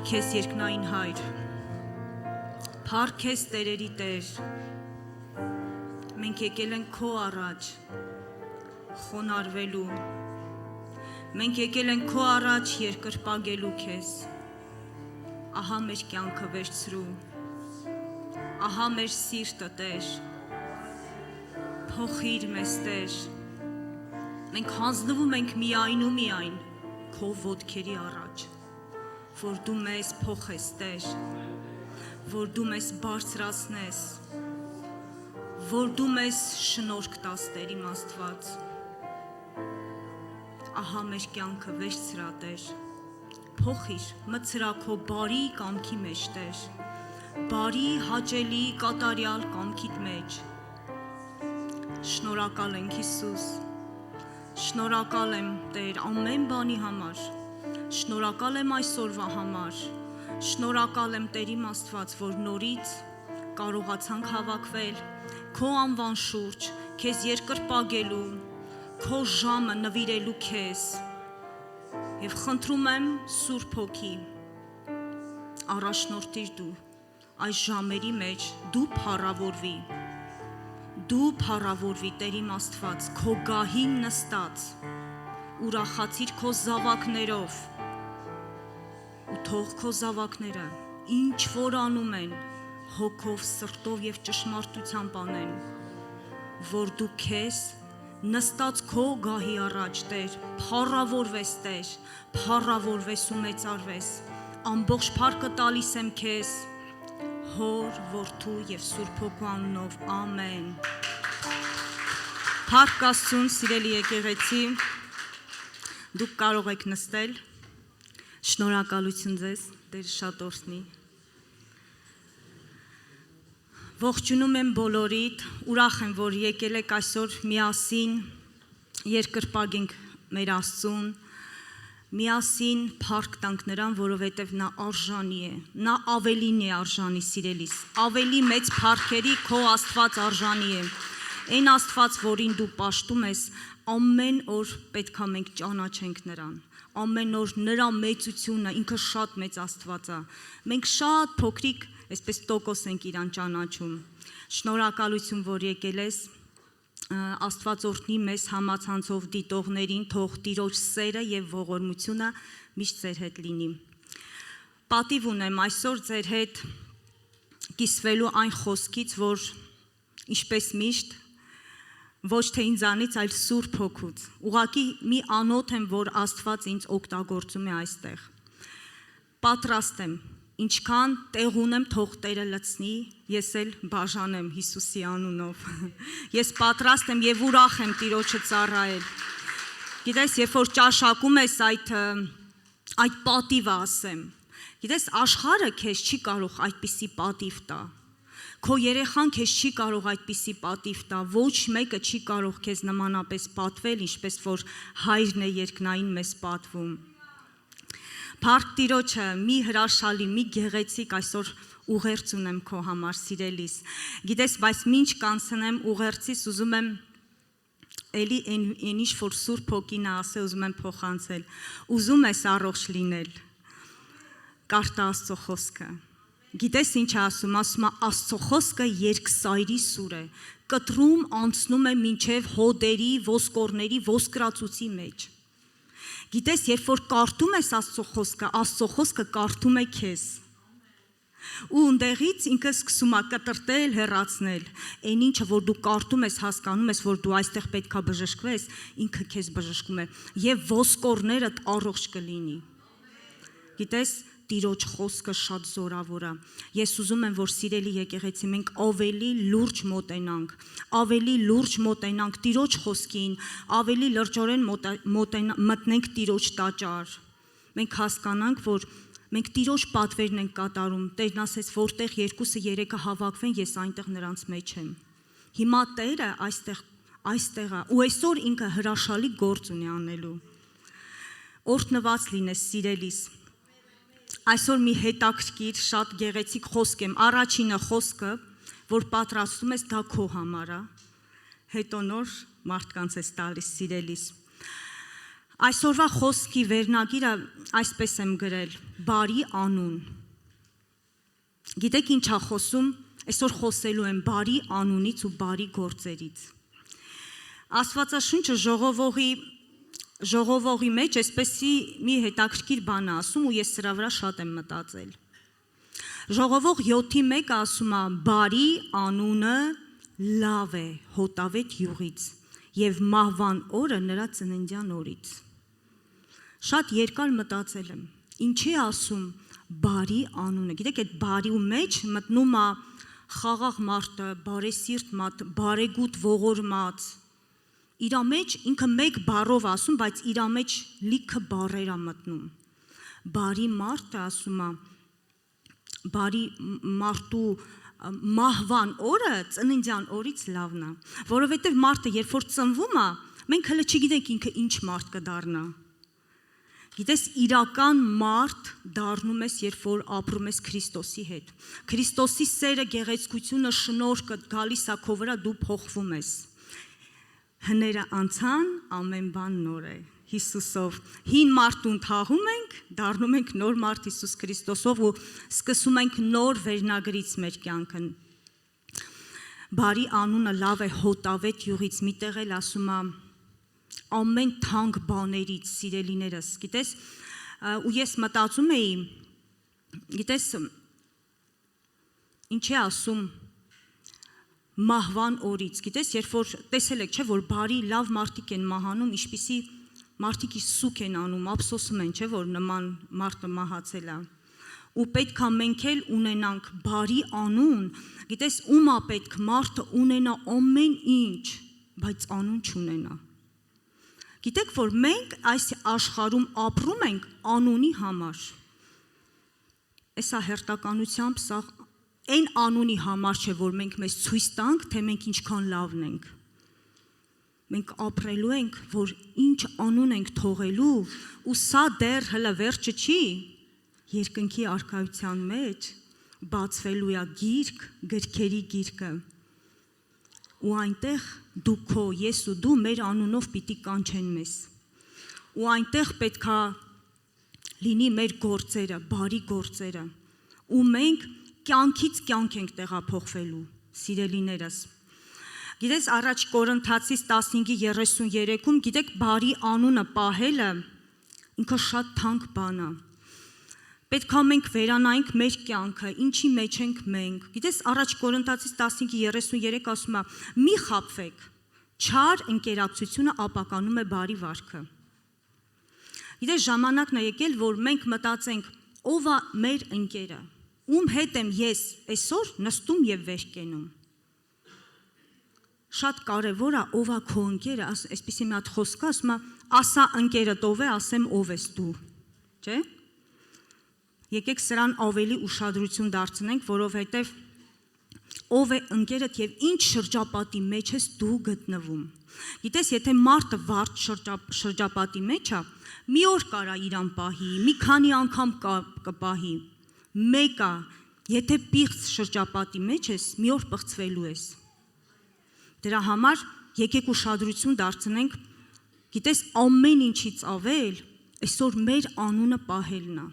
Փառք քեզ երկնային Հայր, փառք քեզ տերերի Տեր, մենք եկել ենք քո առաջ, խոնարհվելու, մենք եկել ենք քո առաջ երկրպագելու քեզ, ահա մեր կյանքը վերցրու, ահա մեր սիրտը Տեր, փոխիր մեզ Տեր, մենք հանձնվում ենք միայն ու միայն քո ոտքերի առաջ, որ դու մեզ փոխես Տեր, որ դու մեզ բարձրացնես, որ դու մեզ շնորհք տաս Տեր իմ Աստված, ահա մեր կյանքը վերցրա Տեր, փոխիր, մտցրա քո բարի կամքի մեջ Տեր, բարի, հաճելի, կատարյալ կամքիդ մեջ, շնորհակալ ենք Հիսուս, շնորհակալ եմ Տեր ամեն բանի համար, շնորհակալ եմ այսօրվա համար, շնորհակալ եմ Տեր իմ Աստված, որ նորից կարողացանք հավաքվել քո անվան շուրջ, քեզ երկրպագելու, քո ժամը նվիրելու քեզ, եւ խնդրում եմ Սուրբ Հոգի, առաջնորդիր դու այս ժամերի մեջ, դու փառավորվի Տեր իմ Աստված, քո գահին նստած, ուրախացիր քո զավակներով, ու թող քո զավակները, ինչ որ անում են, հոգով, սրտով եւ ճշմարտությամբ անեն, որ դու քեզ նստած քո գահի առաջ Տեր, փառավորվես Տեր, փառավորվես ու մեծարվես, ամբողջ փառքը տալիս եմ քեզ, Հոր, Որդու եւ Սուրբ Հոգու անունով, ամեն։ Փառք Աստծուն, սիրելի եկեղեցի, դուք կարող եք նստել, շնորհակալություն ձեզ, Տեր շատ օրհնի։ Ողջունում եմ բոլորիդ, ուրախ եմ, որ եկել եք այսօր միասին երկրպագենք մեր Աստծուն, միասին փառք տանք նրան, որովհետև նա արժանի է, նա ավելին է արժանի սիրելիս, ավելի մեծ փառքերի քո Աստված արժանի է, այն Աստված, որին դու պաշտում ես, ամեն օր պետք է մենք ճանաչենք նրան, ամեն օր նրա մեծությունը, ինքը շատ մեծ Աստված է, մենք շատ փոքրիկ, այսպես տոկոս ենք իրան ճանաչում, շնորհակալություն, որ եկել ես, Աստված օրհնի մեզ համացանցով դիտողներին, թող Տիրոջ սերը եւ ողորմությունը միշտ ձեր հետ լինի։ Պատիվ ունեմ այսօր ձեր հետ կիսվելու այն խոսքից, որ ինչպես միշտ ոչ թե ինձանից, այլ Սուրբ Հոգուց։ Ուղղակի մի անոթ եմ, որ Աստված ինձ օգտագործում է այստեղ։ Պատրաստ եմ, ինչքան տեղ ունեմ, թող Տերը լցնի, ես էլ բաժանեմ Հիսուսի անունով։ Ես պատրաստ եմ եւ ուրախ եմ Տիրոջը ծառայել։ Գիտես, երբ որ ճաշակում ես այդ պատիվը ասեմ։ Գիտես, աշխարհը քեզ չի կարող այդպիսի պատիվ տա։ Քո երեխան քեզ չի կարող այդպիսի պատիվ տա, ոչ մեկը չի կարող քեզ նմանապես պատվել, ինչպես որ Հայրն է երկնային մեզ պատվում։ Փառք Տիրոջը, մի հրաշալի, մի գեղեցիկ այսօր ուղերձ ունեմ քո համար սիրելիս։ Գիտես, բայց ինչ կանցնեմ ուղերձից, ուզում եմ էլի այն ինչ որ Սուրբ Հոգին ասե, ուզում եմ փոխանցել։ Ուզում ես առողջ լինել։ Կարտա Աստծո խոսքը։ Գիտես ինչ ասում է Աստծո խոսքը երկսայրի սուր է, կտրում անցնում է մինչև հոդերի, ոսկորների, ոսկրածուծի մեջ։ Գիտես, երբ որ կարդում ես Աստծո խոսքը կարդում է քեզ։ Ու ընդեղից ինքը սկսում է կտրտել, հեռացնել։ Այն ինչը որ դու կարդում ես, հասկանում ես, որ դու այստեղ պետքա բժշկվես, ինքը քեզ բժշկում է եւ ոսկորներդ առողջ կլինի։ Գիտես, Տիրոջ խոսքը շատ զորավոր է։ Ես ուզում եմ, որ սիրելի եկեղեցի մենք ավելի լուրջ մոտենանք Տիրոջ խոսքին, ավելի լրջորեն մտնենք Տիրոջ տաճար։ Մենք հասկանանք, որ մենք Տիրոջ պատվերն ենք կատարում։ Տերն ասեց, որտեղ 2-3-ը հավաքվեն, ես այնտեղ նրանց մեջ եմ։ Հիմա Տերը այստեղ է, ու այսօր ինքը հրաշալի գործ ունի անելու։ Օրհնված լինես սիրելիս։ Այսօր մի հետաքրքիր, շատ գեղեցիկ խոսք եմ, առաջինը խոսքը, որ պատրաստում ես, դա քո համար է, հետո նոր մարդկանց ես տալիս սիրելիս։ Այսօրվա խոսքի վերնագիրը այսպես եմ գրել. բարի անուն։ Գիտեք ինչ է խոսում, այսօր խոսելու եմ բարի անունից ու բարի գործերից։ Աստվածաշունչը ժողովողի մեջ այսպեսի մի հետաքրքիր բան է ասում ու ես սրա վրա շատ եմ մտածել։ Ժողովող 7:1 ասում է բարի անունը լավ է հոտավետ յուղից եւ մահվան օրը նրա ծննդյան օրից։ Շատ երկար մտածել եմ, ինչի ասում բարի անունը։ Գիտեք, այդ բարիու մեջ մտնում է խաղաղ մարդը, բարեսիրտ մարդ, բարեգութ ողորմած։ Իրա մեջ ինքը մեկ բառով ասում, բայց իրա մեջ լիքը բառեր է մտնում։ Բարի մարդը ասում է, բարի մարդու մահվան օրը ծննդյան օրից լավն է, որովհետև մարդը երբ որ ծնվում է, մենք հələ չգիտենք ինքը ինչ մարդ կդառնա։ Գիտես, իրական մարդ դառնում ես, երբ որ ապրում ես Քրիստոսի հետ։ Քրիստոսի սերը, գեղեցկությունը, շնորհքը գալիս է քո վրա, դու փոխվում ես։ Հները անցան, ամեն բան նոր է Հիսուսով։ Հին մարդուն թաղում ենք, դառնում ենք նոր մարդ Հիսուս Քրիստոսով ու սկսում ենք նոր վերնագրից մեր կյանքը։ Բարի անունը լավ է հոտավետ յուղից, միտեղ էլ ասում է ամեն թանկ բաներից, սիրելիներս, գիտես, ու ես մտածում էի, գիտես, ինչ է ասում մահվան օրից, գիտես, երբ որ տեսել եք, չէ, որ բարի լավ մարդիկ են մահանում, ինչպիսի մարդիկ սուկ են անում, ափսոսում են, չէ, որ նման մարդը մահացել է։ Ու պետք է մենք էլ ունենանք բարի անուն, գիտես, ում է պետք մարդը ունենա ամեն ինչ, բայց անուն չունենա։ Գիտեք, որ մենք այս աշխարհում ապրում ենք անունի համար։ Էսա հերթականությամբ սա այն անունի համար չէ, որ մենք մեզ ցույց տանք, թե մենք ինչքան լավն ենք։ Մենք ապրելու ենք, որ ինչ անուն ենք թողելու, ու սա դեռ հələ վերջը չի, երկնքի արքայության մեջ բացվելու է գիրք, գրքերի գիրկը։ Ու այնտեղ դու քո, ես ու դու մեր անունով պիտի կանչեն մեզ։ Ու այնտեղ պետք է լինի մեր գործերը, բարի գործերը։ Ու մենք կյանքից կյանք ենք տեղափոխվելու, սիրելիներս։ Գիտես, առաջ Կորինթացիս 15:33-ում, գիտեք, բարի անունը պահելը ինքը շատ թանկ բան է։ Պետք է մենք վերանայենք մեր կյանքը, ինչի մեջ ենք մենք։ Գիտես, առաջ Կորինթացիս 15:33 ասում է. մի խաբվեք, չար ընկերակցությունը ապականում է բարի վարքը։ Գիտես, ժամանակն է եկել, որ մենք մտածենք, ով է մեր ընկերը, ում հետ եմ ես այսօր նստում եւ վեր կենում։ Շատ կարևոր է ով է քո ընկերը, այսպեսի մի հատ խոսք կա, ասում է, ասա ընկերդ ով է, ասեմ ով ես դու, չէ՞։ Եկեք սրան ավելի ուշադրություն դարձնենք, որովհետև ով է ընկերդ եւ ինչ շրջապատի մեջ ես դու գտնվում։ Գիտես, եթե մարդը վարդ շրջապատի մեջ է, մի օր կարա իրան պահի, մի քանի անգամ կպահի, մեկը, եթե պիղծ շրջապատի մեջ ես, մի օր պղծվելու ես։ Դրա համար եկեք ուշադրություն դարձնենք, գիտես, ամեն ինչից ավել, այսօր մեր անունը պահելն է։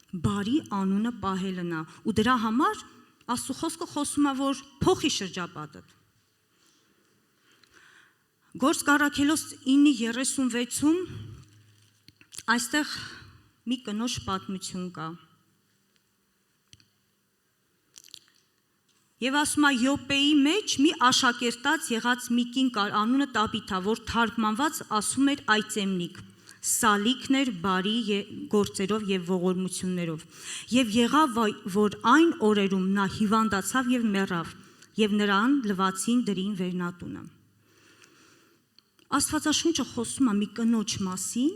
Բարի անունը պահելն է, ու դրա համար Աստծո խոսքը խոսում է, որ փոխի շրջապատդ։ Գործք առաքելոց 9:36-ում այստեղ մի կնոջ պատմություն կա։ Եվ ասում է Յոպեի մեջ մի աշակերտած եղած մի կին կար, անունը Տաբիթա, որ թարգմանված ասում էր այծեմնիկ, սալիքներ բարի գործերով եւ ողորմություններով։ Եվ եղավ, որ այն օրերում նա հիվանդացավ եւ մեռավ, եւ նրան լվացին դրին վերնատունը։ Աստվածաշունչը խոսում է մի կնոջ մասին,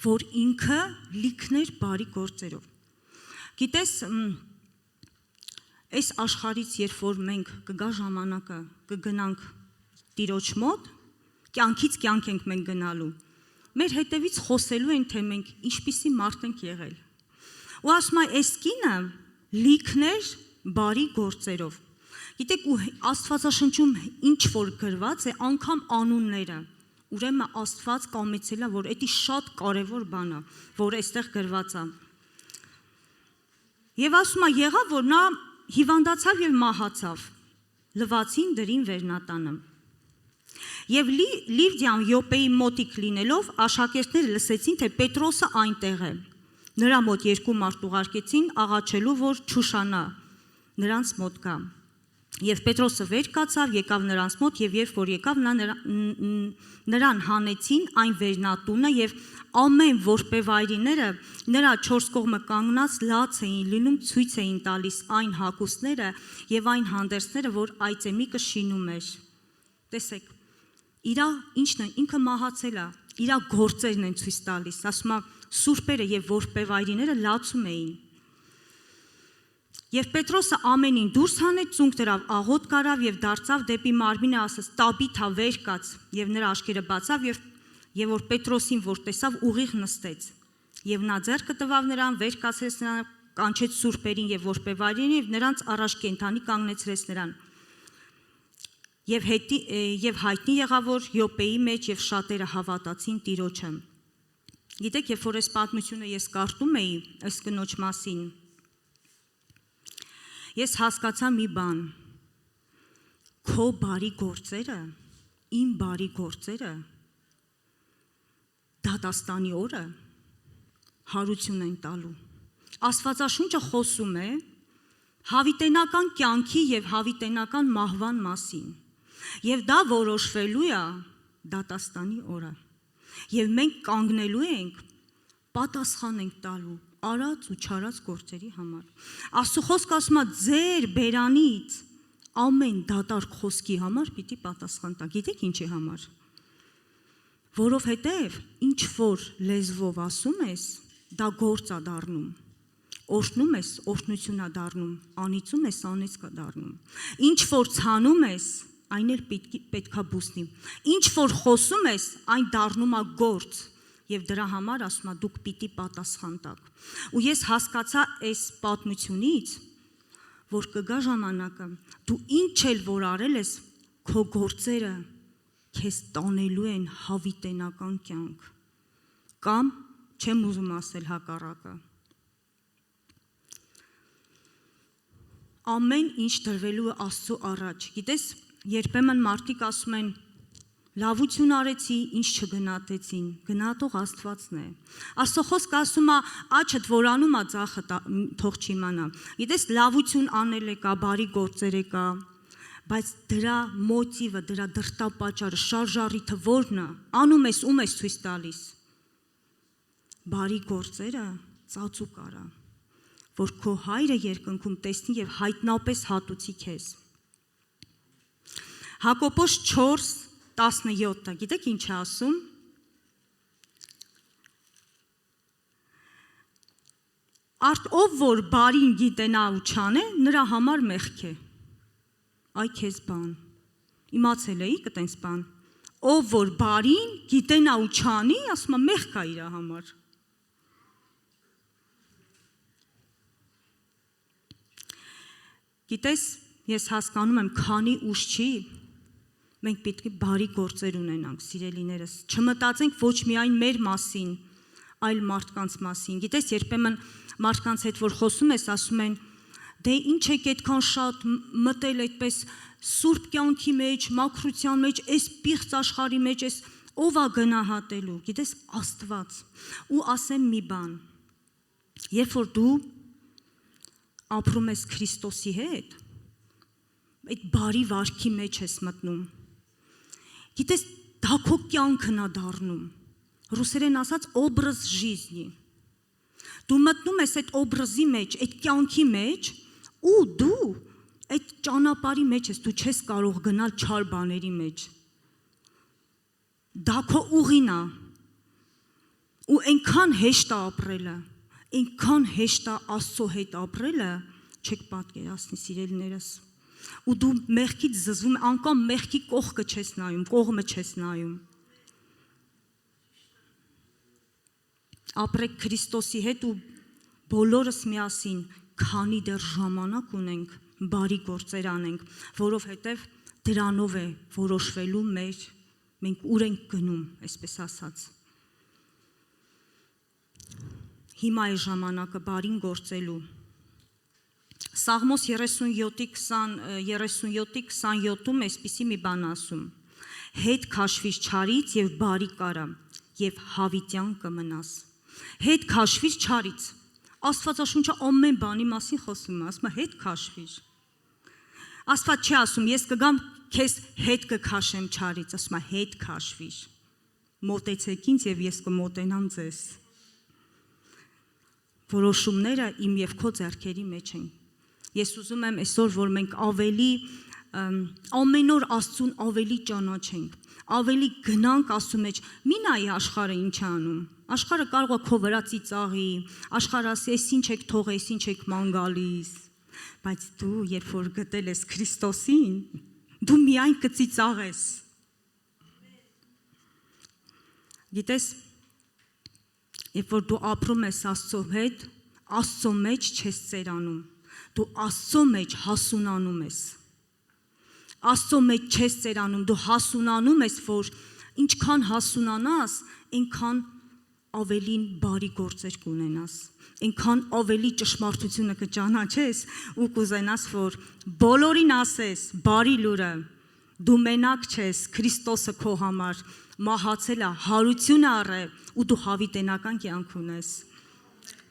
որ ինքը լիքներ բարի գործերով։ Գիտես, այս աշխարհից երբ որ մենք կգա ժամանակը, կգնանք Տիրոջ մոտ, կյանքից կյանք ենք մենք գնալու։ Մեր հետևից խոսելու են, թե մենք ինչպիսի մարդ ենք եղել։ Ու ասում է, այս կինը լիքներ բարի գործերով։ Գիտեք, ու Աստվածաշնչում ինչ որ գրված է, անգամ անունները, ուրեմն Աստված կամեցել է, որ դա շատ կարևոր բան է, որ այստեղ գրված է։ Եվ ասում է, եղավ, որ նա հիվանդացավ եւ մահացավ, լվացին դրին վերնատանը։ Եվ Լիվդիան Յոպեի մոտիկ լինելով, աշակերտները լսեցին, թե Պետրոսը այնտեղ է։ Նրա մոտ 2 մարդ ուղարկեցին, աղաչելու, որ չուշանա, նրանց մոտ գա։ Եվ Պետրոսը վեր կացավ, եկավ նրանց մոտ, եւ երբ որ եկավ, նրան հանեցին այն վերնատունը, եւ ամեն որպեվայրիները նրա 4 կողմը կանգնած լաց էին լինում, ցույց էին տալիս այն հագուստները եւ այն հանդերձները, որ այծեմիկը շինում էր։ Տեսեք, իրա ինչն է, ինքը մահացել է, իրա գործերն են ցույց տալիս, ասում է, սուրբերը եւ որպեվայրիները լացում էին։ Եվ Պետրոսը ամենին դուրս հանեց, ծունկ դրավ, աղոտ կարավ եւ դարձավ դեպի Մարմինը, ասաց. «Տաբիթա, վեր կաց», եւ նրա աչքերը բացավ եւ որ Պետրոսին որ տեսավ, ուղիղ նստեց։ Եվ նա ձեռքը տվավ նրան, վեր կացրեց նրան, կանչեց սուրբերին եւ որպեվայրին եւ նրանց առաջ կենդանի կանգնեցրեց նրան։ Եվ հայտնի եղավ, որ Յոպեի մեջ եւ շատերը հավատացին Տիրոջը։ Գիտեք, երբ որ այս պատմությունը ես կարդում էի այս կնոջ մասին, ես հասկացա մի բան. քո բարի գործերը, իմ բարի գործերը դատաստանի օրը հարություն են տալու։ Աստվածաշունչը խոսում է հավիտենական կյանքի եւ հավիտենական մահվան մասին։ Եվ դա որոշվելու է դատաստանի օրը։ Եվ մենք կանգնելու ենք, պատասխան ենք տալու արած ու չարած գործերի համար։ Աստծո խոսքը ասում է, ձեր բերանից ամեն դատարկ խոսքի համար պիտի պատասխան տա։ Գիտեք ինչի համար։ Որովհետև ինչ որ լեզվով ասում ես, դա գործ է դառնում։ Օրհնում ես, օրհնություն է դառնում, անիծում ես, անիծք է դառնում։ Ինչ որ ցանում ես, այն էլ պետքա բուսնի։ Ինչ որ խոսում ես, այն դառնում է գործ։ Եվ դրա համար ասում է դուք պիտի պատասխան տաք։ Ու ես հասկացա այս պատմությունից, որ կգա ժամանակը, դու ինչ էլ որ արել ես, քո գործերը քեզ տանելու են հավիտենական կյանք։ Կամ չեմ ուզում ասել հակառակը։ Ամեն ինչ դրվելու է Աստծո առաջ։ Գիտես, երբեմն մարդիկ ասում են, լավություն արեցի, ինչ չգնահատեցին, գնահատող Աստվածն է։ Աստծո խոսքը ասում է, աչդ որանում է, ձախը թող չիմանա։ Գիտես, լավություն անել կա, բարի գործեր կա, բայց դրա մոտիվը, դրա դրդապատճառը, շարժառիթը որն է, անում ես, ում ես ցույց տալիս։ Բարի գործերը ծածուկ արա, որ քո հայրը երկնքում տեսնի եւ հայտնապես հատուցի քեզ։ Հակոբոս 4:17, գիտեք ինչ է ասում։ Արդ ով որ բարին գիտենա ու չանե, նրա համար մեղք է։ Այ քեզ բան։ Իմացել էի կտենց բան։ Ով որ բարին գիտենա ու չանի, ասում է մեղք է իր համար։ Գիտես, ես հասկանում եմ, քանի ուշ չի, մենք պետք է բարի գործեր ունենանք, սիրելիներս, չմտածենք ոչ միայն մեր մասին, այլ մարդկանց մասին։ Գիտես, երբեմն մարդկանց հետ որ խոսում ես, ասում են, դե ինչ եք այդքան շատ մտել այդպես սուրբ կյանքի մեջ, մաքրության մեջ, այս պիղծ աշխարհի մեջ, այս ով է գնահատելու։ Գիտես, Աստված։ Ու ասեմ մի բան։ Երբ որ դու ապրում ես Քրիստոսի հետ, այդ բարի վարքի մեջ ես մտնում։ Գիտես, դա քո կյանքն է դառնում։ Ռուսերեն ասած օբրազ ժիզնի։ Դու մտնում ես այդ օբրազի մեջ, այդ կյանքի մեջ, ու դու այդ ճանապարհի մեջ ես, դու չես կարող գնալ չար բաների մեջ։ Դա քո ուղին է։ Ու այնքան հեշտ է ապրելը, այնքան հեշտ է Աստծո հետ ապրելը, չեք պատկերացնի, սիրելիներս։ Ու դու մեղքից զզվում, անգամ մեղքի կողքը չես նայում, կողմը չես նայում։ Ապրեք Քրիստոսի հետ ու բոլորս միասին, քանի դեռ ժամանակ ունենք, բարի գործեր անենք, որովհետև դրանով է որոշվելու մեր Մենք ուր ենք գնում, այսպես ասած։ Հիմա է ժամանակը բարին գործելու։ Սաղմոս 37:27-ում այսպիսի մի բան ասում. Հետ քաշվիր չարից եւ բարի կարա եւ հավիտյան կմնաս։ Հետ քաշվիր չարից։ Աստվածաշունչը ամեն բանի մասին խոսում է, ասում է հետ քաշվիր։ Աստված չի ասում ես կգամ քեզ հետ կքաշեմ չարից, ասում է հետ քաշվիր։ Մոտեցեք ինձ եւ ես կմոտենամ ձեզ։ Որոշումները իմ եւ քո ձեռքերի մեջ են։ Ես ուզում եմ այսօր, որ մենք ավելի ամեն օր Աստծուն ավելի ճանաչենք, ավելի գնանք Աստծու մեջ։ Մի նայի աշխարհը ինչ է անում։ Աշխարհը կարող է քո վրա ծիծաղի, աշխարհը ասի, «Էս ինչ եք թողել, էս ինչ եք ման գալիս»։ Բայց դու, երբ որ գտել ես Քրիստոսին, դու միայն կծիծաղես։ Գիտես, երբ որ դու ապրում ես Աստծո հետ, Աստծո մեջ չես ծերանում, դու Աստծո մեջ հասունանում ես։ Աստծո մեջ չես ծերանում, դու հասունանում ես, որ ինչքան հասունանաս, այնքան ավելին բարի գործեր կունենաս, այնքան ավելի ճշմարտությունը կճանաչես ու կուզենաս, որ բոլորին ասես բարի լուրը, դու մենակ չես, Քրիստոսը քո համար մահացել է, հարություն առե ու դու հավիտենական կյանք ունես։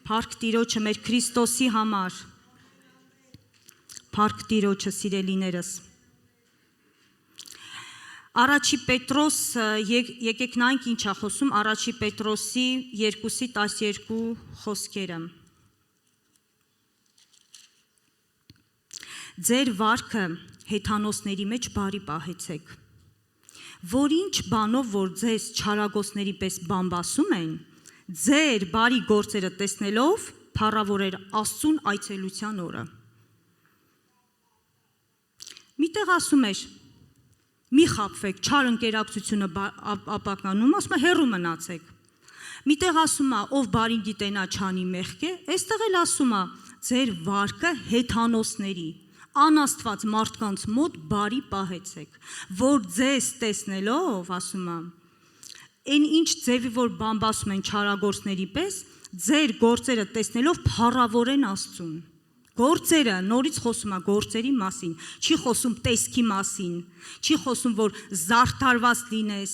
Փառք Տիրոջը մեր Քրիստոսի համար։ Փառք Տիրոջը, սիրելիներս։ Առաջի Պետրոս, եկեք նայենք ինչ է խոսում Առաջի Պետրոսի 2:12 խոսքերը։ Ձեր վարքը հեթանոսների մեջ բարի պահեցեք, որ ինչ բանով որ ձեզ չարագործների պես բամբասում են, ձեր բարի գործերը տեսնելով փառավորեր Աստծուն այցելության օրը։ Միտեղ ասում էր, մի խաբվեք, չար ընկերակցությունը ապականում, ասում է հեռու մնացեք։ Միտեղ ասում է, ով բարին գիտենա չանի մեղք է, այստեղ էլ ասում է, ձեր վարկը հեթանոսների, անաստված մարդկանց մոտ բարի պահեցեք, որ ձեզ տեսնելով, ասում է, այն ինչ ձևի որ բամբասում են չարագործների պես, ձեր գործերը տեսնելով փառավորեն Աստծուն։ Գործերը, նորից խոսում է գործերի մասին, չի խոսում տեսքի մասին, չի խոսում, որ զարդարված լինես,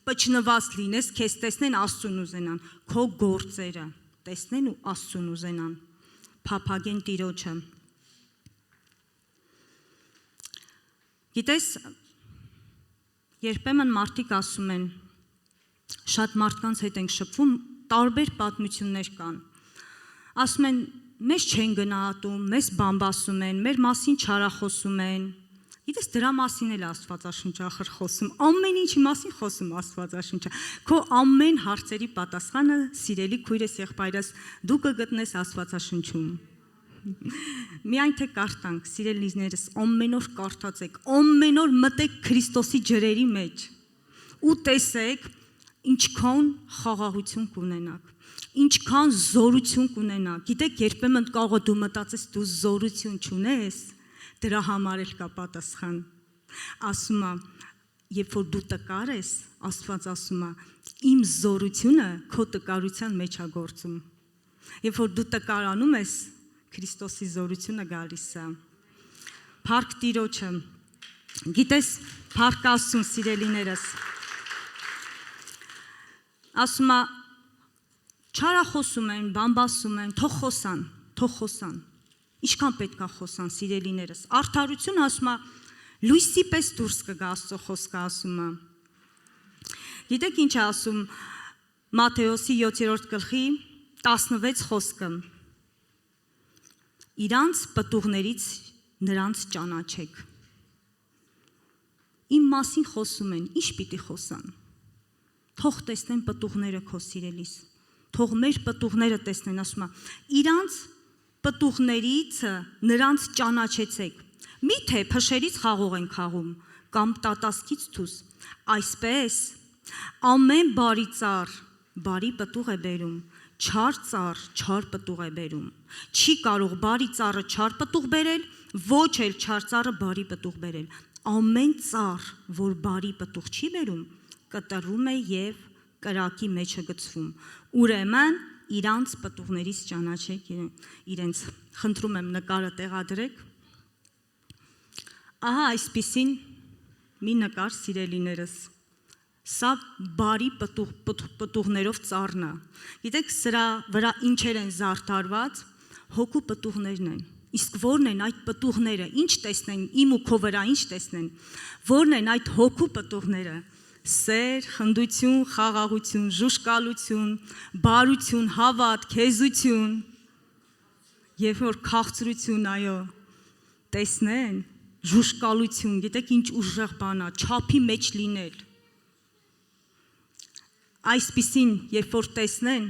պչնված լինես, քեզ տեսնեն Աստծուն ուզենան, քո գործերը տեսնեն ու Աստծուն ուզենան, փափագեն Տիրոջը։ Գիտես, երբեմն մարդիկ ասում են, շատ մարդկանց հետ ենք շփվում, տարբեր պատմություններ կան, ասում են, մեզ չեն գնահատում, մեզ բամբասում են, մեր մասին չարախոսում են։ Գիտես, դրա մասին էլ Աստվածաշունչը ախր խոսում, ամեն ինչի մասին խոսում Աստվածաշունչը։ Քո ամեն հարցերի պատասխանը, սիրելի քույրս, եղբայրս, դու կգտնես Աստվածաշունչում։ Միայն թե կարդանք, սիրելիներս, ամեն օր կարդացեք, ամեն օր մտեք Քրիստոսի ջրերի մեջ ու տեսեք ինչքան խաղաղություն կունենաք, ինչքան զորություն կունենաք։ Գիտեք, երբեմն կարող է դու մտածես դու զորություն չունես, դրա համար էլ կա պատասխան։ Ասում է, երբ որ դու տկար ես, Աստված ասում է, իմ զորությունը քո տկարության մեջ է գործում։ Երբ որ դու տկարանում ես, Քրիստոսի զորությունը գալիս է։ Փառք Տիրոջը։ Գիտես, փառք Աստծուն, սիրելիներս։ Ասում է, չարախոսում են, բամբասում են, թող խոսան։ Ինչքան պետք է խոսան, սիրելիներս։ Արդարություն ասում է, լույսի պես դուրս կգա Աստծո խոսքը ասում է։ Գիտեք ինչ է ասում Մատթեոսի 7:16 խոսքը։ Իրանց պտուղներից նրանց ճանաչեք։ Իմ մասին խոսում են, ինչ պիտի խոսան։ Թող տեսնեն պտուղները քո սիրելիս։ Թող մեր պտուղները տեսնեն, ասում է, իրանց պտուղներից նրանց ճանաչեցեք։ Միթե փշերից խաղող են խաղում կամ տատասկից թուս։ Այսպես ամեն բարի ծառ բարի պտուղ է բերում, չար ծառ չար պտուղ է բերում։ Չի կարող բարի ծառը չար պտուղ բերել, ոչ էլ չար ծառը բարի պտուղ բերել։ Ամեն ծառ, որ բարի պտուղ չի բերում, կտրում է եւ կրակի մեջը գցվում։ Ուրեմն իրանց պտուղներից ճանաչեք իրենց։ Խնդրում եմ նկարը տեղադրեք։ Ահա այսպիսին մի նկար, սիրելիներս։ Սա բարի պտուղներով ծառն է։ Գիտեք, սրա վրա ինչեր են զարդարված, հոգու պտուղներն են։ Իսկ որն են այդ պտուղները, ինչ տեսնեն, իմ ու քո վրա ինչ տեսնեն, որն են այդ հոգու պտուղները, սեր, խնդություն, խաղաղություն, ժուշկալություն, բարություն, հավատ, քեզություն, եւ որ քաղցրություն, այո, տեսնեն, ժուշկալություն, գիտեք ինչ ուժեղ բան է, չափի մեջ լինել, այսպիսին, երբ որ տեսնեն,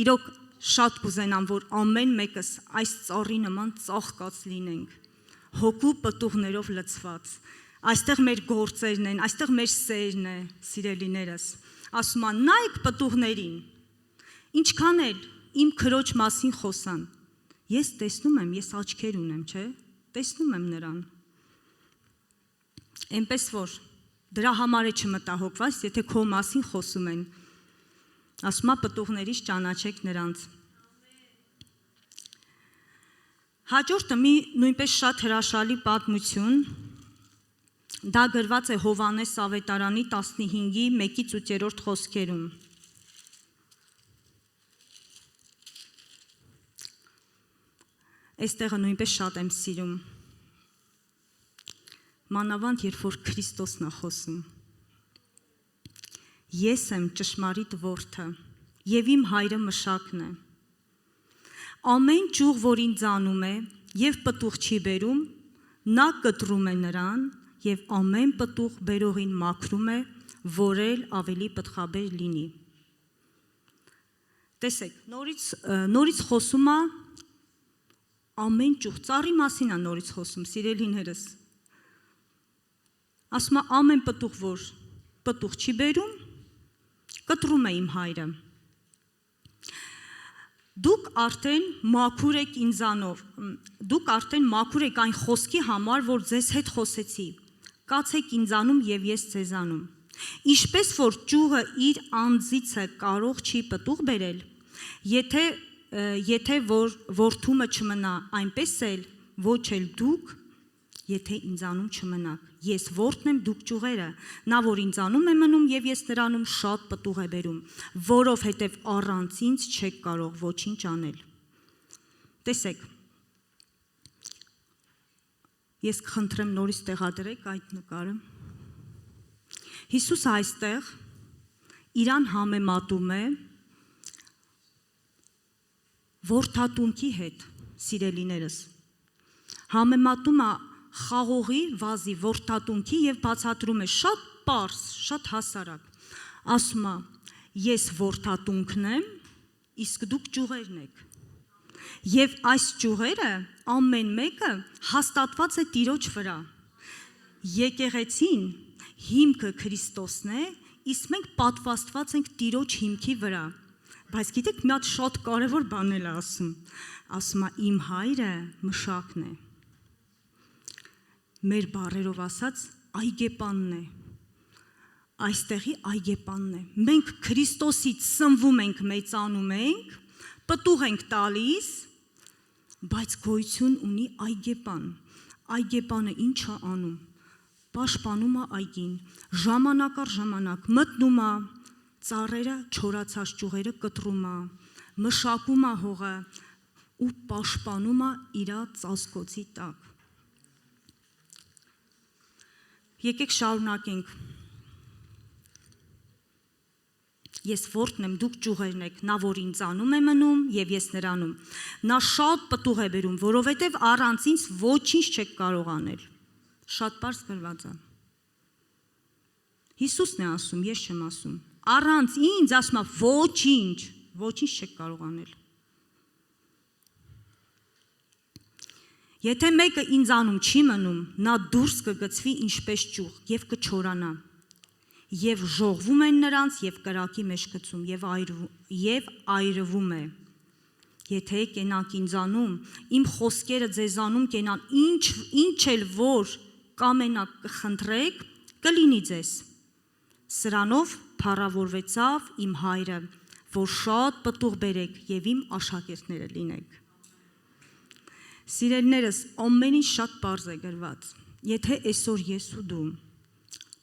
իրոք շատ կուզենամ, որ ամեն մեկս այս ծառի նման ծաղկած լինենք, հոգու պտուղներով լցված, այստեղ մեր գործերն են, այստեղ մեր սերն է, սիրելիներս, ասում են, նայեք պտուղներին, ինչքան էլ իմ քրոջ մասին խոսան, ես տեսնում եմ, ես աչքեր ունեմ, չէ, տեսնում եմ նրան, այնպես որ դրա համար է չմտահոգված, եթե քո մասին խոսում են, ասում է պտուղներից ճանաչեք նրանց։ Հաջորդը մի նույնպես շատ հրաշալի պատմություն, դա գրված է Հովհաննես Ավետարանի 15-ի 1-8 խոսքերում։ Այստեղը նույնպես շատ եմ սիրում, մանավանդ երբ որ Քրիստոսն է խոսում։ Ես եմ ճշմարիտ որդը, և իմ հայրը մշակն է։ Ամեն ճյուղ, որ ինձ անում է, և պտուղ չի բերում, նա կտրում է նրան, և ամեն պտուղ բերողին մաքրում է, որ էլ ավելի պտղաբեր լինի։ Տեսեք, նորից խոսում է ամեն ճյուղ, ծառի մասին է նորից խոսում, սիրելիներս։ Ասում է ամեն պտուղ, որ պտուղ չի բերում, կտրում է իմ հայրը։ Դուք արդեն մաքուր եք ինձանով, դուք արդեն մաքուր եք այն խոսքի համար, որ ձեզ հետ խոսեցի, կացեք ինձանում և ես ձեզանում։ Ինչպես որ ճյուղը իր անձիցը կարող չի պտուղ բերել, եթե որդումը չմնա, այնպես էլ ոչ էլ դուք, եթե ինձանում չմնաք, ես որդն եմ, դուք ճյուղերը, նա որ ինձանում է մնում և ես նրանում շատ պտուղ է բերում, որովհետև առանց ինձ չեք կարող ոչինչ անել։ Տեսեք, ես կխնդրեմ նորից տեղադրեք այդ նկարը։ Հիսուսը այստեղ իրան համեմատում է որդատունքի հետ, սիրելիներս, համեմատում է խաղողի վազի որդատունքի և բացատրում է շատ պարզ, շատ հասարակ, ասում է, ես որդատունքն եմ, իսկ դուք ճյուղերն եք, և այս ճյուղերը ամեն մեկը հաստատված է Տիրոջ վրա, եկեղեցին հիմքը Քրիստոսն է, իսկ մենք պատվաստված ենք Տիրոջ հիմքի վրա, բայց գիտեք մի հատ շատ կարևոր բան էլ ասում է իմ հայրը մշակն է, մեր բառերով ասած այգեպանն է, այստեղի այգեպանն է, մենք Քրիստոսից սնվում ենք, մեծանում ենք, պտուղ ենք տալիս, բայց գոյություն ունի այգեպան, այգեպանը ինչ է անում, պաշտպանում է այգին, ժամանակ առ ժամանակ մտնում է, ծառերը չորացած ճյուղերը կտրում է, մշակում է հողը ու պաշտպանում է իր ծածկոցի տակ։ Եկեք շարունակենք։ Ես որդն եմ, դուք ճյուղերն եք, նա որ ինձանում է մնում և ես նրանում։ Նա շատ պտուղ է բերում, որովհետև առանց ինձ ոչինչ չեք կարող անել։ Շատ պարզ գրված է։ Հիսուսն է ասում, ես չեմ ասում։ Առանց ինձ ասում է ոչինչ չեք կարող անել։ Եթե մեկը ինձանում չի մնում, նա դուրս կգցվի ինչպես ճյուղ և կչորանա, և ժողվում են նրանց և կրակի մեջ գցում և այրվում է։ Եթե կենաք ինձանում, իմ խոսքերը ձեզանում կենան, ինչ էլ որ կամենաք կխնդրեք, կլինի ձեզ։ Սրանով փառավորվեցավ իմ հայրը, որ շատ պտուղ բերեք եւ իմ աշակերտները լինեք։ Սիրելիներս, ամեն ինչ շատ պարզ է գրված։ Եթե այսօր ես ու դու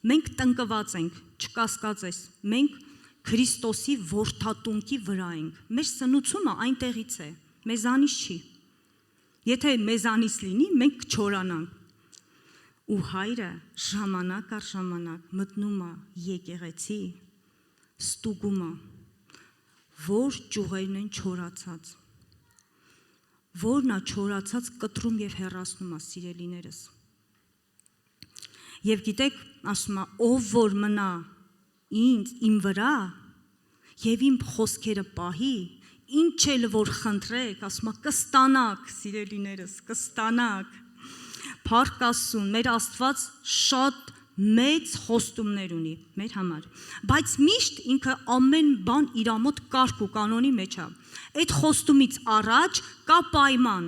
մենք տնկված ենք, չկասկածես, մենք Քրիստոսի որդատունքի վրա ենք։ Մեր սնուցումը այնտեղից է, մեզանից չի։ Եթե մեզանից լինի, մենք կչորանանք։ Ու հայրը ժամանակ առ ժամանակ մտնում է եկեղեցի, ստուգում է, որ ճյուղերն են չորացած, որն է չորացած կտրում եւ հեռացնում է, սիրելիներս։ Եվ գիտեք, ասում է, ով որ մնա ինձ, իմ վրա եւ իմ խոսքերը պահի, ինչ էլ որ խնդրեք, ասում է, կստանաք, սիրելիներս, կստանաք։ Փառք Աստծուն, մեր Աստված շատ մեծ խոստումներ ունի մեր համար, բայց միշտ ինքը ամեն բան իր մոտ կարգ ու կանոնի մեջ է։ Այդ խոստումից առաջ կա պայման։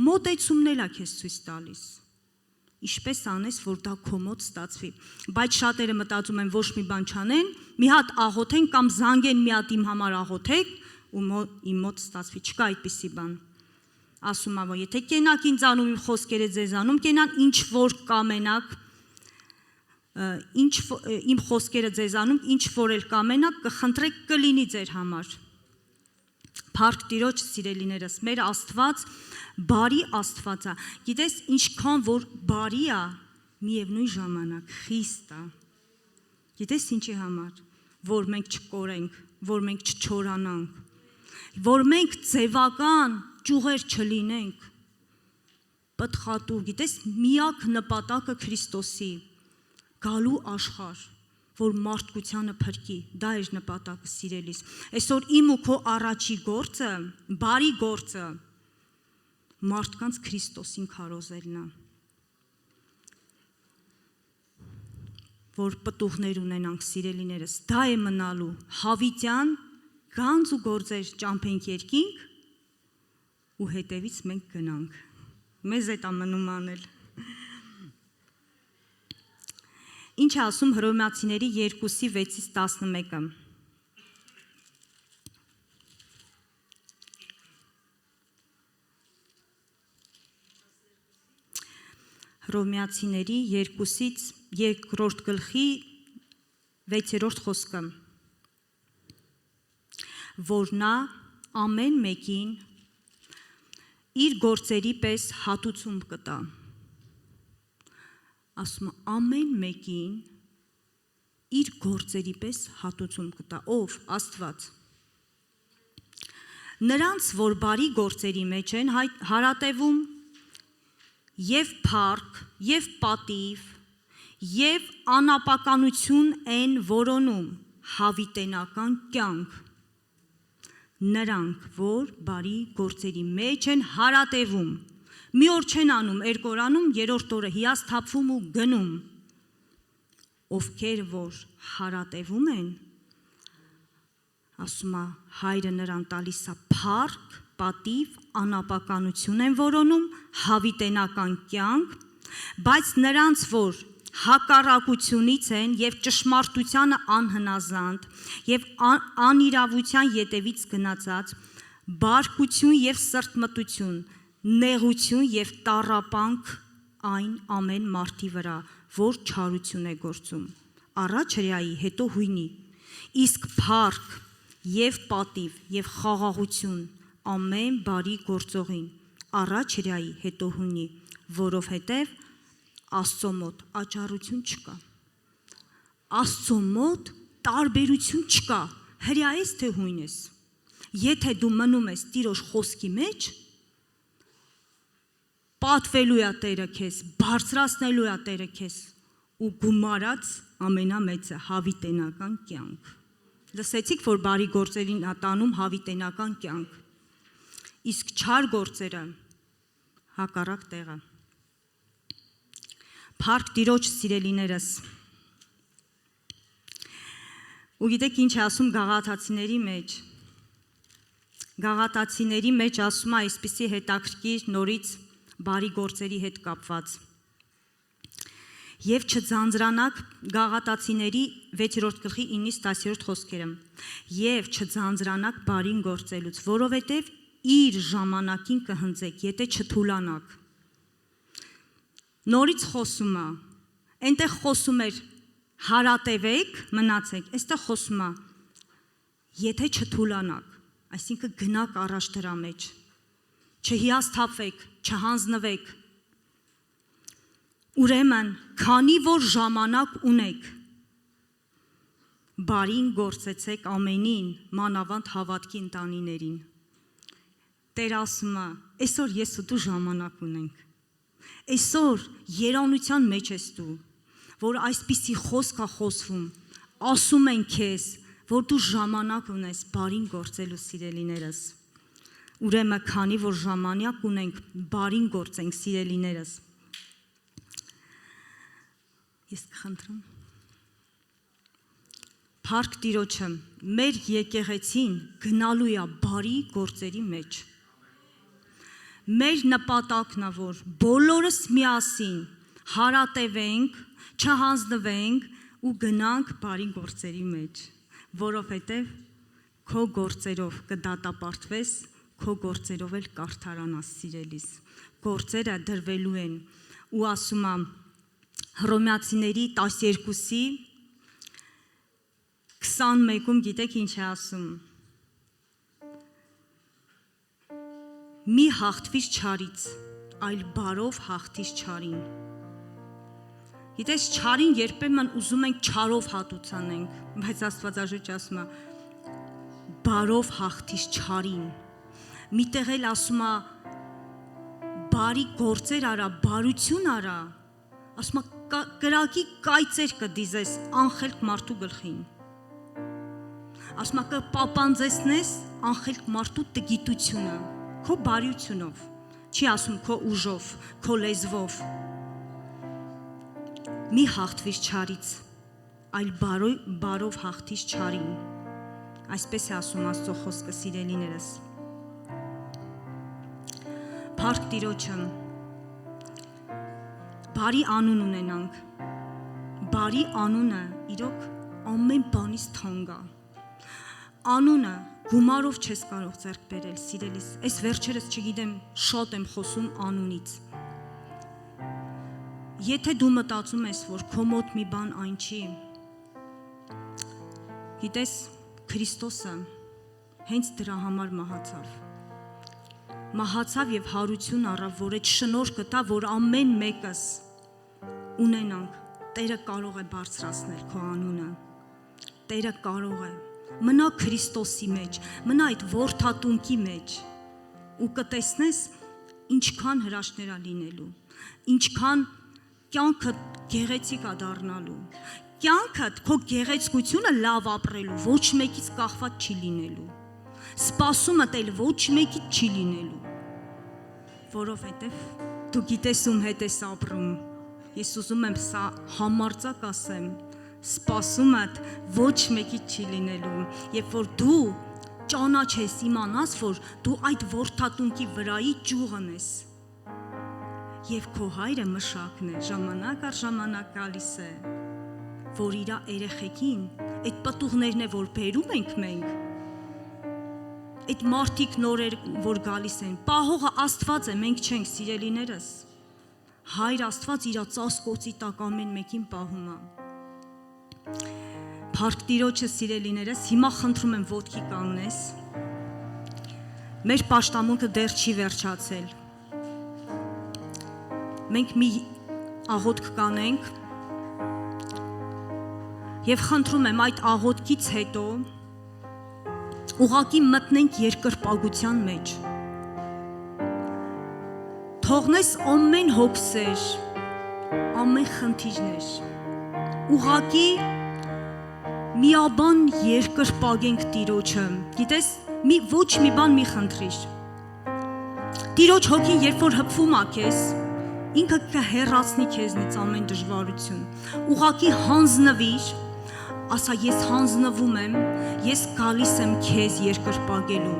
Մոտեցումն էլ է քեզ ցույց տալիս։ Ինչպես անես, որ դա քո մոտ ստացվի։ Բայց շատերը մտածում են ոչ մի բան չանեն, մի հատ աղոթեն կամ զանգեն մի հատ իմ համար աղոթեք ու իմ մոտ ստացվի։ Չկա այդպիսի բան։ Ասում ա, որ եթե կենաք ինձ անում իմ խոսքերը ձեզանում, կենան ինչ որ կամենաք, իմ խոսքերը ձեզանում, ինչ որ էլ կամենաք, կխնդրեք կլինի ձեր համար։ Փառք Տիրոջ, սիրելիներս, մեր Աստված բարի Աստված է։ Գիտես, ինչքան որ բարի է, միևնույն ժամանակ խիստ է։ Գիտես ինչի համար, որ մենք չկորենք, որ մենք չչորանանք, որ մենք ձևական ճյուղեր չլինենք, պտղատու, գիտես, միակ նպատակը Քրիստոսի գալու աշխարհ, որ մարդկությանը փրկի, դա էր նպատակը, սիրելիս։ Այսօր իմ ու քո առաջի գործը, բարի գործը մարդկանց Քրիստոսին քարոզելն է, որ պտուղներ ունենանք, սիրելիներս, դա է մնալու հավիտյան գանձ ու գործեր ճամփենք երկինք ու հետևից մենք գնանք, մեզ էտ ամնում անել։ Ինչ է ասում Հռոմեացիների 2:6-11-ը։ Հռոմեացիների 2-րդ գլխի 6-րդ խոսքը, որ նա ամեն մեկին իր գործերի պես հատուցում կտա։ Ասում է, ամեն մեկին իր գործերի պես հատուցում կտա, ով Աստված։ Նրանց, որ բարի գործերի մեջ են հարատևում, եւ փառք, եւ պատիվ, եւ անապականություն են որոնում, հավիտենական կյանք։ Նրանք, որ բարի գործերի մեջ են հարատևում, մի օր չեն անում, երկու օր անում, երրորդ օրը հիասթափվում ու գնում, ովքեր որ հարատևում են, ասում է, հայրը նրան տալիս է փառք, պատիվ, անապականություն են որոնում, հավիտենական կյանք, բայց նրանց, որ հակառակությունից են եւ ճշմարտությանը անհնազանդ եւ անիրավության ետևից գնացած, բարկություն եւ սրտմտություն, նեղություն եւ տառապանք այն ամեն մարդի վրա, որ չարություն է գործում, առաջ հրեայի, հետո հույնի, իսկ փառք եւ պատիվ եւ խաղաղություն ամեն բարի գործողին, առաջ հրեայի, հետո հույնի, որովհետեւ Աստծո մոտ աճառություն չկա, Աստծո մոտ տարբերություն չկա, հրեա ես թե հույն ես, եթե դու մնում ես Տիրոջ խոսքի մեջ, պատվելու է Տերը քեզ, բարձրացնելու է Տերը քեզ ու գումարած ամենամեծը հավիտենական կյանք։ Լսեցիք, որ բարի գործերին ատանում հավիտենական կյանք, իսկ չար գործերը հակառակ տեղը։ Փառք Տիրոջ, սիրելիներս։ Ու գիտեք ինչ է ասում Գաղատացիների մեջ։ Գաղատացիների մեջ ասում է այսպիսի հետաքրքիր նորից բարի գործերի հետ կապված։ Եվ չձանձրանաք Գաղատացիների 6-րդ գլխի 9-10-րդ խոսքերը։ Եվ չձանձրանաք բարին գործելուց, որովհետև իր ժամանակին կհնձեք, եթե չթուլանաք։ Նորից խոսում է, այնտեղ խոսում էր հարատևեք, մնացեք, այստեղ խոսում է, եթե չթուլանաք, այսինքն գնաք առաջ դրա մեջ, չհիասթափվեք, չհանձնվեք։ Ուրեմն, քանի որ ժամանակ ունեք, բարին գործեցեք ամենին, մանավանդ հավատքի ընտանիներին։ Տեր ասում է, այսօր ես ու դու ժամանակ ունենք, այսօր երանության մեջ ես դու, որ այսպիսի խոսք է խոսվում, ասում են քեզ, որ դու ժամանակ ունես բարին գործելու սիրելիներս։ Ուրեմն, քանի որ ժամանակ ունենք, բարին գործենք սիրելիներս։ Ես կխնդրեմ։ Փառք Տիրոջը, մեր եկեղեցին գնալու է բարի գործերի մեջ։ Մեր նպատակն է, որ բոլորս միասին հարատևենք, չհանձնվենք ու գնանք բարի գործերի մեջ, որովհետև քո գործերով կդատապարտվես, քո գործերով էլ կարդարանաս սիրելիս։ Գործերը դրվելու են ու ասում եմ Հռոմեացիների 12-ի 21-ում գիտեք ինչ է ասում։ Մի հաղթվիր չարից, այլ բարով հաղթիր չարին։ Գիտես, չարին երբեմն ուզում ենք չարով հատուցանենք, բայց Աստվածաշունչը ասում է բարով հաղթիր չարին։ Միտեղ էլ ասում է բարի գործեր արա, բարություն արա, ասում է կրակի կայծեր կդիզես անխելք մարդու գլխին։ Ասում է կպապանձեցնես անխելք մարդու տգիտությունը, քո բարությունով, չի ասում քո ուժով, քո լեզվով։ Մի հաղթվիր չարից, այլ բարով հաղթիր չարին։ Այսպես է ասում Աստծո խոսքը սիրելիներս։ Փառք Տիրոջը, բարի անուն ունենանք։ Բարի անունը իրոք ամեն բանից թանկ է։ Անունը գումարով չես կարող ձեռք բերել, սիրելիս։ Այս վերջերս չգիտեմ, շատ եմ խոսում անունից։ Եթե դու մտածում ես, որ քո մոտ մի բան այն չի, գիտես, Քրիստոսը հենց դրա համար մահացավ եւ հարություն առավ, որ այդ շնորհքը տա, որ ամեն մեկս ունենանք։ Տերը կարող է բարձրացնել քո անունը։ Տերը կարող է։ Մնա Քրիստոսի մեջ, մնա այդ որդատունքի մեջ ու կտեսնես ինչքան հրաշքներ է լինելու, ինչքան կյանքը գեղեցիկ է դառնալու, կյանքդ քո գեղեցկությունը լավ ապրելու, ոչ մեկից կախված չի լինելու, սպասումդ էլ ոչ մեկից չի լինելու, որովհետև դու գիտես ում հետ ես ապրում, ես ուզում եմ սա համարձակ ասեմ, սպասումդ ոչ մեկից չի լինելու, երբ որ դու ճանաչես, իմանաս, որ դու այդ որդատունքի վրայի ճյուղն ես, և քո հայրը մշակն է, ժամանակ առ ժամանակ գալիս է, որ իրա երեխեքին, այդ պտուղներն է, որ բերում ենք մենք, այդ մարդիկ նորեր, որ գալիս են, պահողը Աստված է, մենք չենք սիրելիներս, հայր Աստված իրա ծածկոցի տակ ամեն մեկին պահում է, Փառք Տիրոջը սիրելիներս, հիմա խնդրում եմ ոտքի կանգնես, մեր պաշտամունքը դեռ չի վերջացել, մենք մի աղոթք կանենք և խնդրում եմ այդ աղոթքից հետո ուղղակի մտնենք երկրպագության մեջ, թողնես ամեն հոգսեր, ամեն խնդիրներ, ուղղակի միաբան երկրպագենք Տիրոջը, գիտես, ոչ մի բան մի խնդրիր, Տիրոջ հոգին երբ որ հպվում է քեզ, ինքը կհեռացնի քեզնից ամեն դժվարություն, ուղղակի հանձնվիր, ասա ես հանձնվում եմ, ես գալիս եմ քեզ երկրպագելու,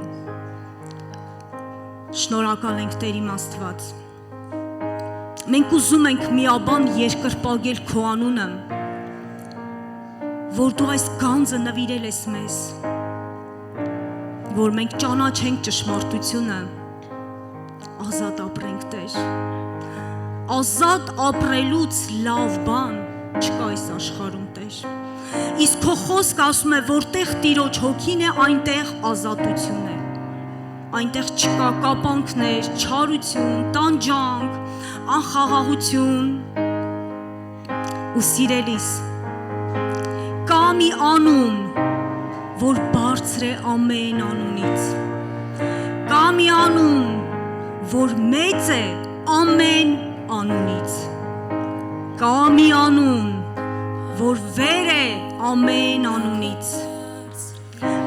շնորհակալ ենք Տեր իմ Աստված, Մենք ուզում ենք միաբան երկրպագել քո անունը, որ դու այս գանձը նվիրել ես մեզ, որ մենք ճանաչենք ճշմարտությունը, ազատ ապրենք Տեր։ Ազատ ապրելուց լավ բան չկա այս աշխարհում Տեր։ Իսկ քո խոսքը ասում է, որտեղ Տիրոջ հոգին է, այնտեղ ազատություն է։ Այնտեղ չկա կապանքներ, չարություն, տանջանք, անխաղաղություն։ Ու սիրելիս, կա մի անուն, որ բարձր է ամեն անունից։ Կա մի անուն, որ մեծ է ամեն անունից։ Կա մի անուն, որ վեր է ամեն անունից։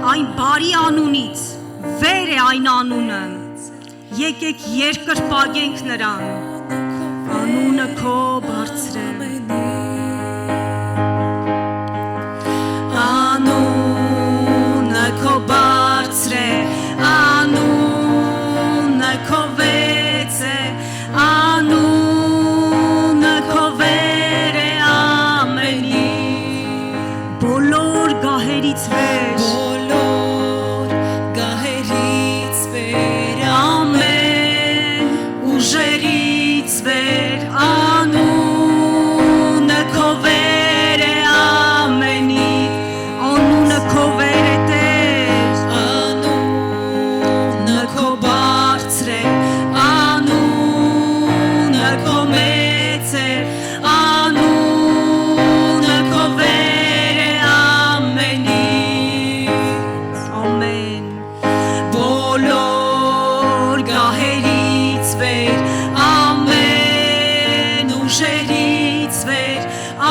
Այն բարի անունից վեր է այն անունը։ Եկեք երկրպագենք նրան, անունը քո բարձր է։ Անունը քո բարձր է, անունը քո վեց է, անունը քո վեր է ամենի, բոլոր գահերից վեր, բոլոր գահերից վեր, ամեն ուժերից վեր, անունը քո վեր է ամենի, անունը քո վեր է Տեր, անունը քո բարձր է, անունը քո մեծ է, անունը քո վեր է ամենից, ամեն, բոլոր գահերից վեր, ամեն ուժերից վեր,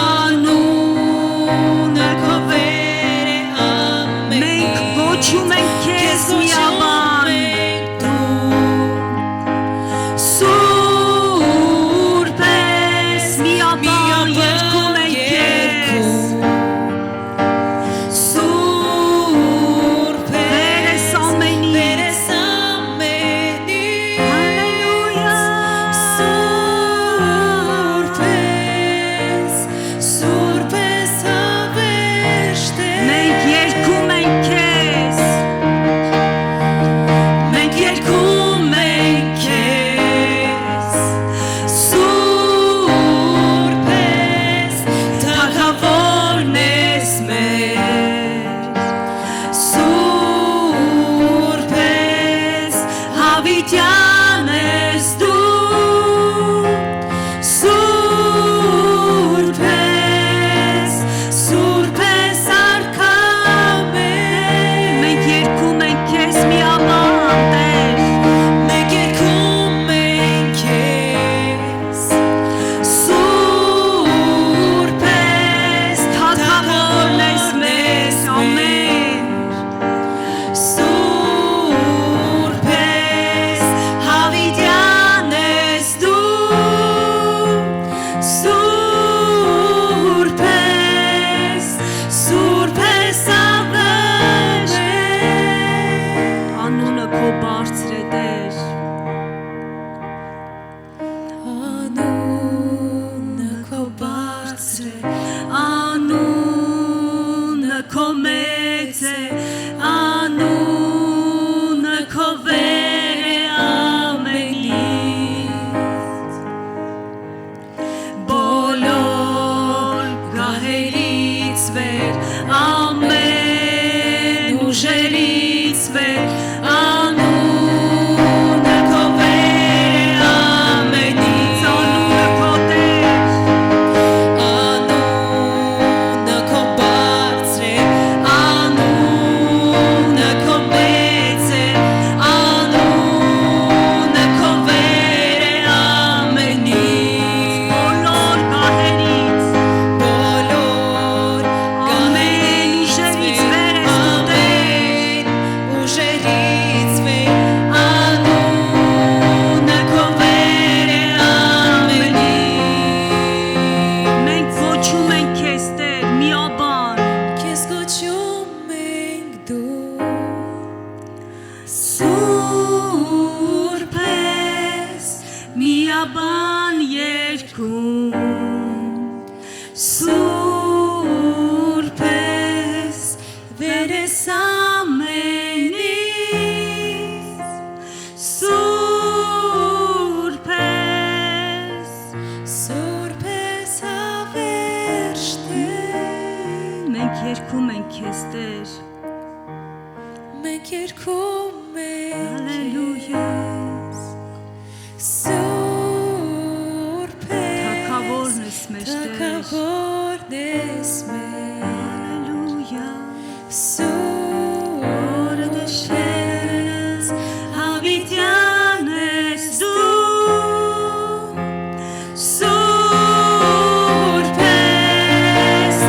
անունը քո վեր է ամենից, մենք գոչում ենք քեզ միաբան, Սուրբ ես, միաբան երգում ենք քեզ, Սուրբ ես ամենի, Հալելույա, Սուրբ ես հավերժ Տեր, մենք երգում ենք քեզ, մենք երգում ենք քեզ, Սուրբ ես, թագավորն ես մեր, Սուրբ ես, հավիտյան ես դու, Սուրբ ես արքա մեր, մենք երգում ենք քեզ միաբան Տեր, մենք երգում ենք քեզ, Սուրբ ես, թագավորն ես մեզ, ամեն, Սուրբ ես, հավիտյան ես դու, Սուրբ ես ավեր, անունը քո բարձր է Տեր, անունը քո բարձր է, անունը քո մեծ է, անունը քո վեր է ամենից, բոլոր գահերից վեր, ամեն ուժերից վեր, անունը քո վեր է ամենից, անունը քո Տեր, անունը քո բարձր է, անունը քո մեծ է, անունը քո վեր է ամենից, բոլոր գահերից, բոլոր ամեն ուժերից վեր ես դու Տեր, ուժերից վեր, անունը քո վեր է ամենից, մենք գոչում ենք քեզ Տեր, միաբան, քեզ գոչում ենք դու, Սուրբ ես, միաբան ես երկում Սուրբ ես վերես ամենից Սուրբ ես հավերժ Տեր Մենք երգում ենք քեզ Տեր Մենք երգում ենք Հալելույա Սուրբ ես Թագավորն ես մեր Հալելույա Սուրբ ես Հավիտյան ես դու Սուրբ ես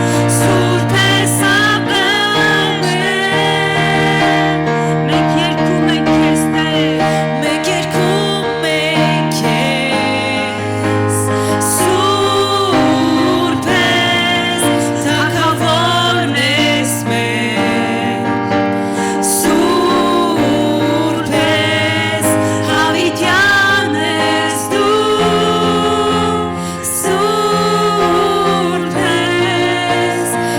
ապել Մենք երգում ենք քեզ Տեր Մենք երգում ենք քեզ Սուրբ ես Թագավորն ես մեր Սուրբ ես Հավիտյան ես դու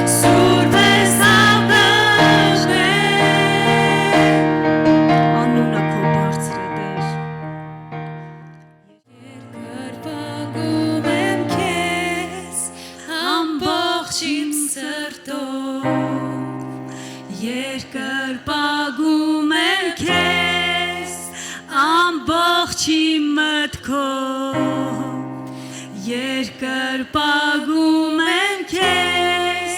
Սուրբ ես ապել Անունը քո բարձր է Տեր Երկրպագում եմ քեզ ամբողջ իմ սրտով Երկրպագում եմ քեզ ամբողջ իմ մտքով Երկրպագում եմ քեզ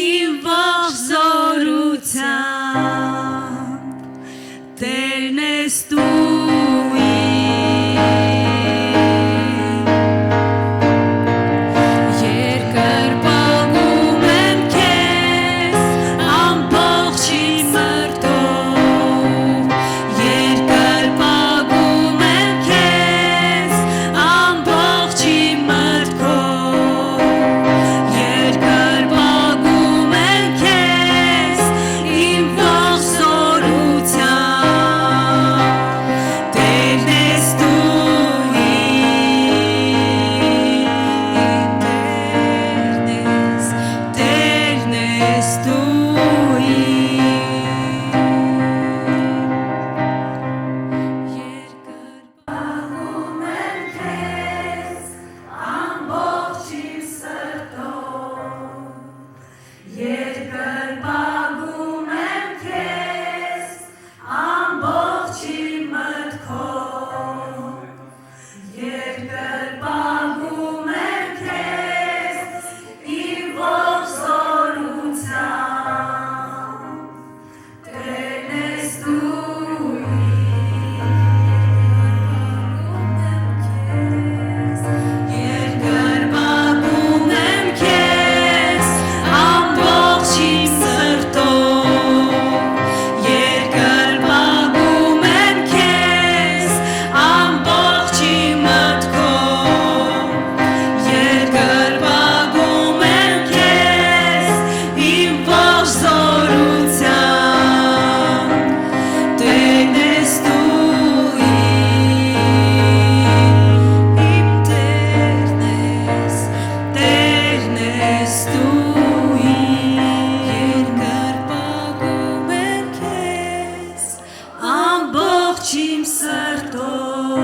իմ ողջ զորությամբ Տերն ես դու Երկրպագում եմ քեզ ամբողջ իմ սրտով Երկրպագում եմ քեզ ամբողջ իմ մտքով Երկրպագում եմ քեզ իմ ողջ զորությամբ Տերն ես դու Տերն ես դու Երկրպագում եմ քեզ ամբողջ իմ սրտով Երկրպագում եմ քեզ ամբողջ իմ մտքով Երկրպագում եմ քեզ իմ ողջ զորությամբ Տերն ես դու Երկրպագում եմ քեզ ամբողջ իմ սրտով Երկրպագում եմ քեզ ամբողջ իմ մտքով Երկրպագում եմ քեզ իմ ողջ զորությամբ Տերն ես դու Իմ Տերն ես դու Երկրպագում եմ քեզ ամբողջ իմ սրտով